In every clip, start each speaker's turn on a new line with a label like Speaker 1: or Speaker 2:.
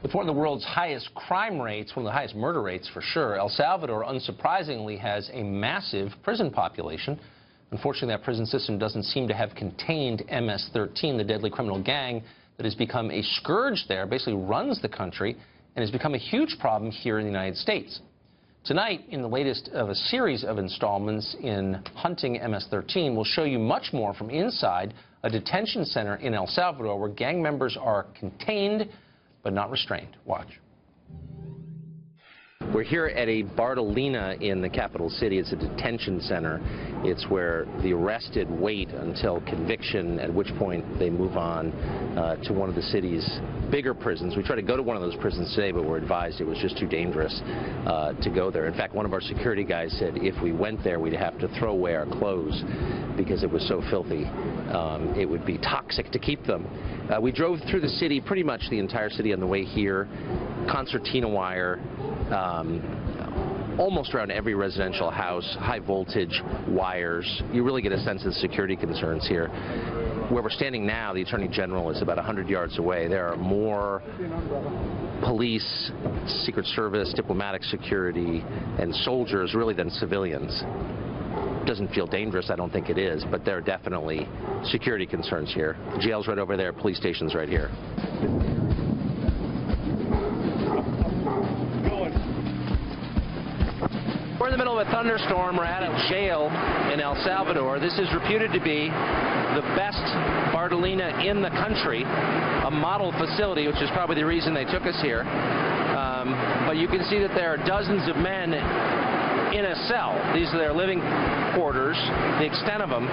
Speaker 1: With one of the world's highest crime rates, one of the highest murder rates for sure, El Salvador, unsurprisingly, has a massive prison population. Unfortunately, that prison system doesn't seem to have contained MS-13, the deadly criminal gang that has become a scourge there, basically runs the country, and has become a huge problem here in the United States. Tonight, in the latest of a series of installments in Hunting MS-13, we'll show you much more from inside a detention center in El Salvador where gang members are contained but not restrained. Watch. We're here at a Bartolina in the capital city. It's a detention center. It's where the arrested wait until conviction, at which point they move on to one of the city's bigger prisons. We tried to go to one of those prisons today, but we're advised it was just too dangerous to go there. In fact, one of our security guys said if we went there, we'd have to throw away our clothes because it was so filthy. It would be toxic to keep them. We drove through the city, pretty much the entire city on the way here. Concertina wire, almost around every residential house, high voltage wires. You really get a sense of the security concerns here. Where we're standing now, the Attorney General is about 100 yards away. There are more police, Secret Service, diplomatic security, and soldiers really than civilians. Doesn't feel dangerous, I don't think it is, but there are definitely security concerns here. The jail's right over there, police station's right here. We're in the middle of a thunderstorm. We're at a jail in El Salvador. This is reputed to be the best Bartolina in the country, a model facility, which is probably the reason they took us here. But you can see that there are dozens of men in a cell. These are their living quarters, the extent of them.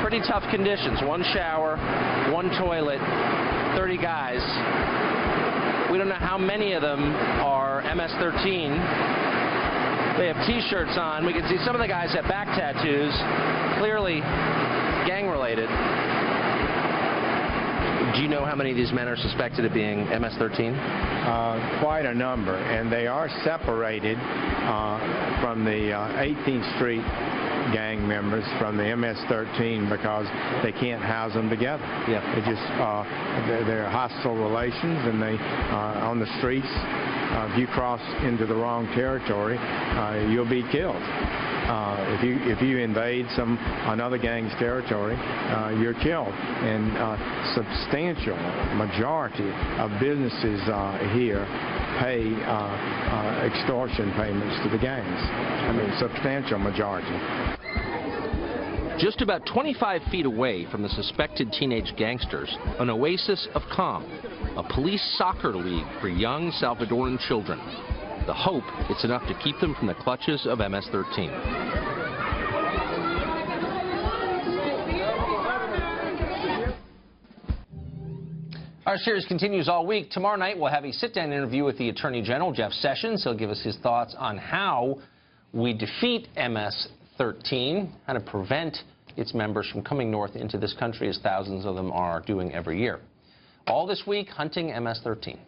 Speaker 1: Pretty tough conditions. One shower, one toilet, 30 guys. We don't know how many of them are MS-13. They have T-shirts on. We can see some of the guys have back tattoos, clearly gang-related. Do you know how many of these men are suspected of being MS-13?
Speaker 2: Quite a number, and they are separated from the 18th Street gang members from the MS-13 because they can't house them together.
Speaker 1: Yeah.
Speaker 2: They just they're hostile relations, and they on the streets. If you cross into the wrong territory, you'll be killed. If you invade another gang's territory, you're killed. And substantial majority of businesses here pay extortion payments to the gangs. I mean, substantial majority.
Speaker 1: Just about 25 feet away from the suspected teenage gangsters, an oasis of calm, a police soccer league for young Salvadoran children. The hope it's enough to keep them from the clutches of MS-13. Our series continues all week. Tomorrow night we'll have a sit-down interview with the Attorney General, Jeff Sessions. He'll give us his thoughts on how we defeat MS-13, how to prevent its members from coming north into this country, as thousands of them are doing every year. All this week, Hunting MS-13.